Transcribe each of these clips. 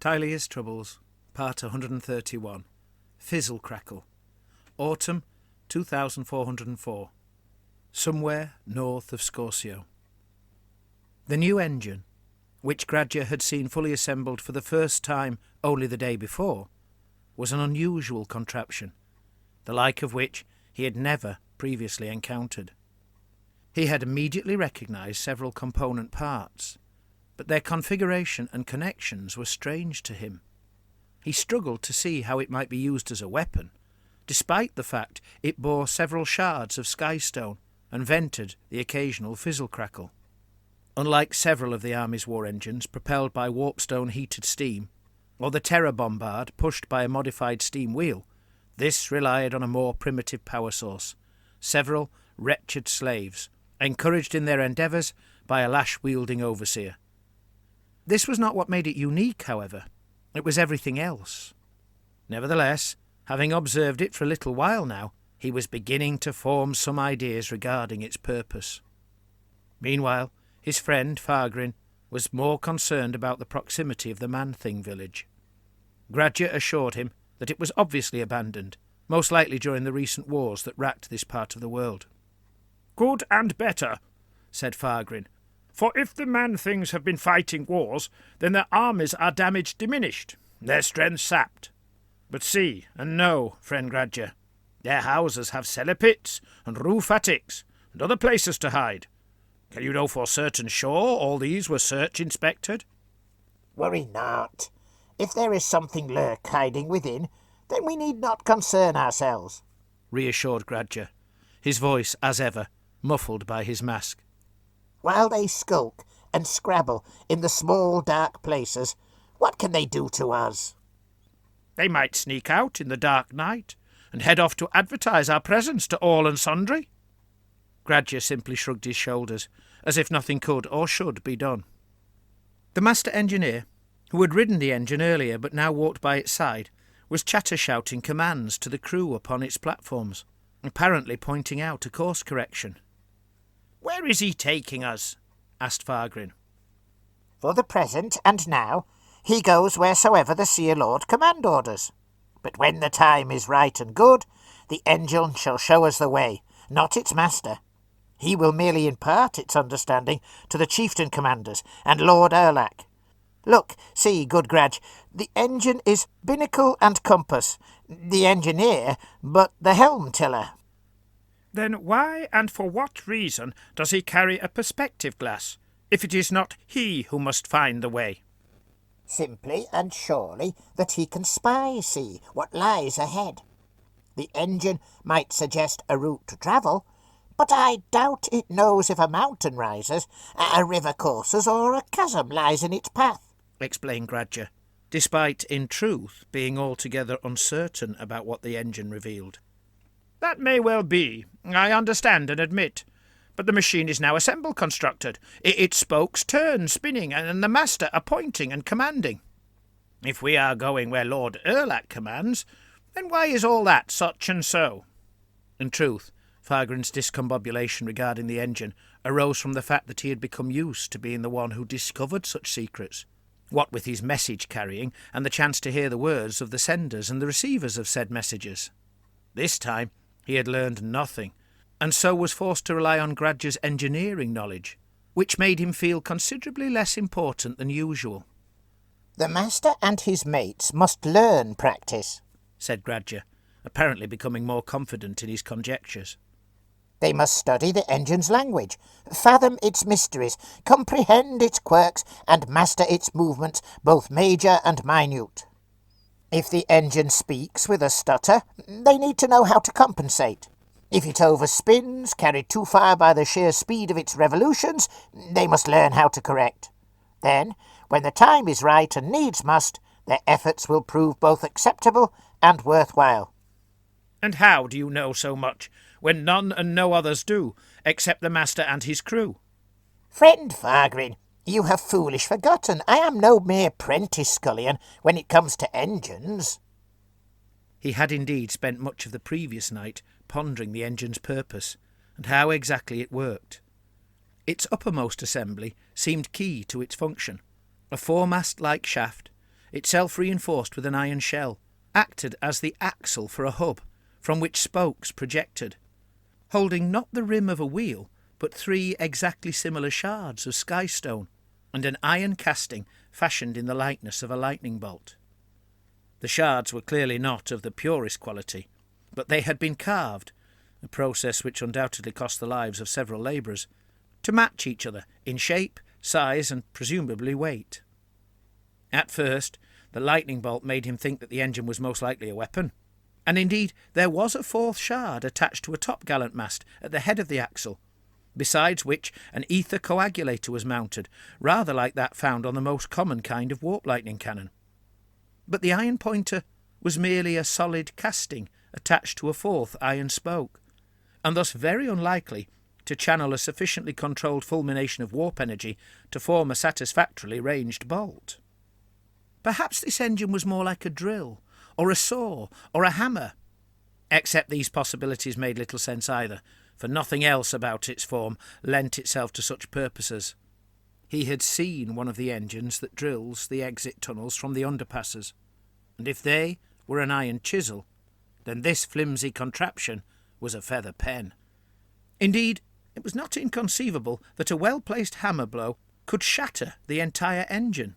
Tilea's Troubles, Part 131, Fizzle-Crackle, Autumn 2404, somewhere north of Scorsio. The new engine, which Gradger had seen fully assembled for the first time only the day before, was an unusual contraption, the like of which he had never previously encountered. He had immediately recognised several component parts, but their configuration and connections were strange to him. He struggled to see how it might be used as a weapon, despite the fact it bore several shards of skystone and vented the occasional fizzle-crackle. Unlike several of the Army's war engines propelled by warpstone-heated steam, or the Terror Bombard pushed by a modified steam wheel, this relied on a more primitive power source, several wretched slaves, encouraged in their endeavours by a lash-wielding overseer. This was not what made it unique, however. It was everything else. Nevertheless, having observed it for a little while now, he was beginning to form some ideas regarding its purpose. Meanwhile, his friend Farrgrin was more concerned about the proximity of the Man-Thing village. Gradger assured him that it was obviously abandoned, most likely during the recent wars that racked this part of the world. "Good and better," said Farrgrin. "For if the Man-Things have been fighting wars, then their armies are damage diminished, their strength sapped. But see and know, friend Gradger, their houses have cellar pits and roof attics and other places to hide. Can you know for certain sure all these were search-inspected?" "Worry not. If there is something lurk hiding within, then we need not concern ourselves," reassured Gradger, his voice, as ever, muffled by his mask. "While they skulk and scrabble in the small dark places, what can they do to us?" "They might sneak out in the dark night and head off to advertise our presence to all and sundry." Gradger simply shrugged his shoulders, as if nothing could or should be done. The master engineer, who had ridden the engine earlier but now walked by its side, was chatter-shouting commands to the crew upon its platforms, apparently pointing out a course correction. "Where is he taking us?" asked Farrgrin. "For the present and now, he goes wheresoever the Seer Lord command orders. But when the time is right and good, the engine shall show us the way, not its master. He will merely impart its understanding to the chieftain commanders and Lord Erlach. Look, see, good Gradge, the engine is binnacle and compass, the engineer, but the helm tiller." "Then why and for what reason does he carry a perspective glass, if it is not he who must find the way?" "Simply and surely that he can see what lies ahead. The engine might suggest a route to travel, but I doubt it knows if a mountain rises, a river courses, or a chasm lies in its path," explained Gradger, despite, in truth, being altogether uncertain about what the engine revealed. "That may well be, I understand and admit. But the machine is now assemble-constructed. Its spokes turn, spinning, and the master are pointing and commanding. If we are going where Lord Erlach commands, then why is all that such and so?" In truth, Farrgrin's discombobulation regarding the engine arose from the fact that he had become used to being the one who discovered such secrets, what with his message carrying and the chance to hear the words of the senders and the receivers of said messages. This time he had learned nothing, and so was forced to rely on Gradger's engineering knowledge, which made him feel considerably less important than usual. "The master and his mates must learn practice," said Gradger, apparently becoming more confident in his conjectures. "They must study the engine's language, fathom its mysteries, comprehend its quirks, and master its movements, both major and minute. If the engine speaks with a stutter, they need to know how to compensate. If it overspins, carried too far by the sheer speed of its revolutions, they must learn how to correct. Then, when the time is right and needs must, their efforts will prove both acceptable and worthwhile." "And how do you know so much, when none and no others do, except the master and his crew?" "Friend Farrgrin, you have foolish forgotten I am no mere prentice scullion when it comes to engines." He had indeed spent much of the previous night pondering the engine's purpose, and how exactly it worked. Its uppermost assembly seemed key to its function, a foremast-like shaft, itself reinforced with an iron shell, acted as the axle for a hub, from which spokes projected, holding not the rim of a wheel, but 3 exactly similar shards of skystone, and an iron casting fashioned in the likeness of a lightning bolt. The shards were clearly not of the purest quality, but they had been carved, a process which undoubtedly cost the lives of several labourers, to match each other in shape, size, and presumably weight. At first, the lightning bolt made him think that the engine was most likely a weapon, and indeed there was a 4th shard attached to a topgallant mast at the head of the axle, besides which an ether coagulator was mounted, rather like that found on the most common kind of warp lightning cannon. But the iron pointer was merely a solid casting attached to a 4th iron spoke, and thus very unlikely to channel a sufficiently controlled fulmination of warp energy to form a satisfactorily ranged bolt. Perhaps this engine was more like a drill, or a saw, or a hammer, except these possibilities made little sense either, for nothing else about its form lent itself to such purposes. He had seen one of the engines that drills the exit tunnels from the underpasses, and if they were an iron chisel, then this flimsy contraption was a feather pen. Indeed, it was not inconceivable that a well-placed hammer blow could shatter the entire engine.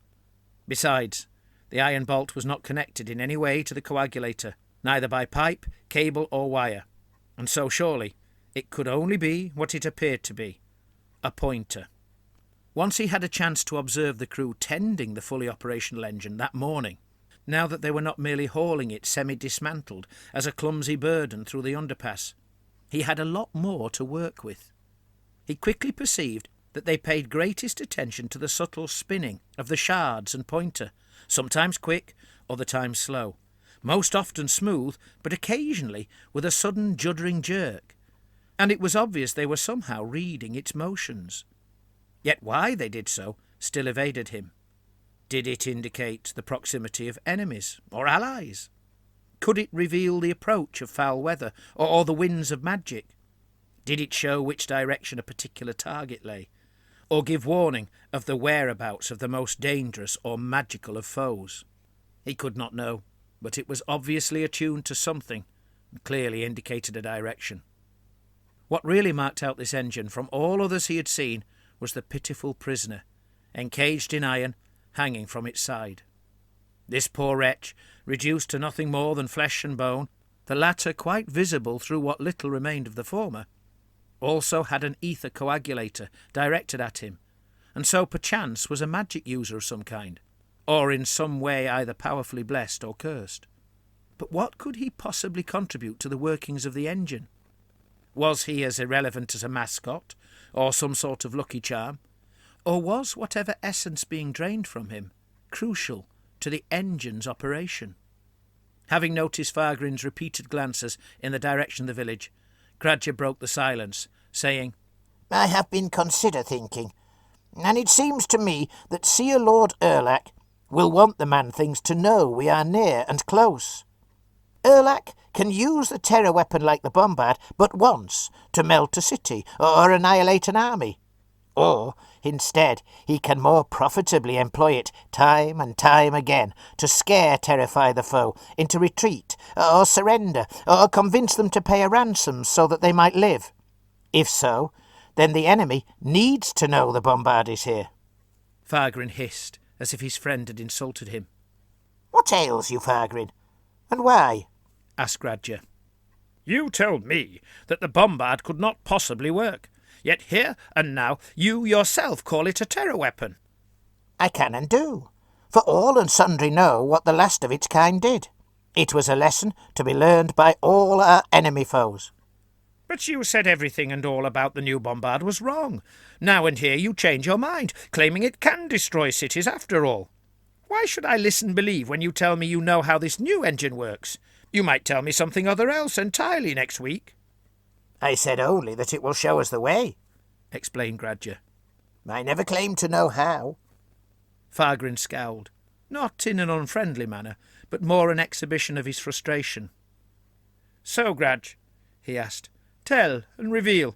Besides, the iron bolt was not connected in any way to the coagulator, neither by pipe, cable, or wire, and so surely it could only be what it appeared to be, a pointer. Once he had a chance to observe the crew tending the fully operational engine that morning, now that they were not merely hauling it semi-dismantled as a clumsy burden through the underpass. He had a lot more to work with. He quickly perceived that they paid greatest attention to the subtle spinning of the shards and pointer, sometimes quick, other times slow, most often smooth, but occasionally with a sudden juddering jerk, and it was obvious they were somehow reading its motions. Yet why they did so still evaded him. Did it indicate the proximity of enemies or allies? Could it reveal the approach of foul weather or the winds of magic? Did it show which direction a particular target lay, or give warning of the whereabouts of the most dangerous or magical of foes? He could not know, but it was obviously attuned to something, and clearly indicated a direction. What really marked out this engine from all others he had seen was the pitiful prisoner, encaged in iron, hanging from its side. This poor wretch, reduced to nothing more than flesh and bone, the latter quite visible through what little remained of the former, also had an ether coagulator directed at him, and so perchance was a magic user of some kind, or in some way either powerfully blessed or cursed. But what could he possibly contribute to the workings of the engine? Was he as irrelevant as a mascot, or some sort of lucky charm? Or was whatever essence being drained from him crucial to the engine's operation? Having noticed Farrgrin's repeated glances in the direction of the village, Gradger broke the silence, saying, I have been thinking, and it seems to me that Seer Lord Erlach will want the man-things to know we are near and close. Erlach can use the terror weapon like the bombard but once to melt a city or annihilate an army. Or, instead, he can more profitably employ it time and time again to terrify the foe into retreat or surrender or convince them to pay a ransom so that they might live. If so, then the enemy needs to know the bombard is here. Farrgrin hissed, as if his friend had insulted him. What ails you, Farrgrin? And why? Asked Gradger. You told me that the bombard could not possibly work. Yet here and now you yourself call it a terror weapon. I can and do, for all and sundry know what the last of its kind did. It was a lesson to be learned by all our enemy foes. But you said everything and all about the new bombard was wrong. Now and here you change your mind, claiming it can destroy cities after all. Why should I believe when you tell me you know how this new engine works? You might tell me something other else entirely next week. I said only that it will show us the way, explained Gradger. I never claimed to know how. Farrgrin scowled, not in an unfriendly manner, but more an exhibition of his frustration. So, Gradge, he asked, tell and reveal.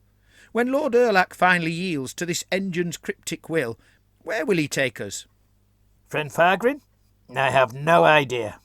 When Lord Erlach finally yields to this engine's cryptic will, where will he take us? Friend Farrgrin, I have no idea.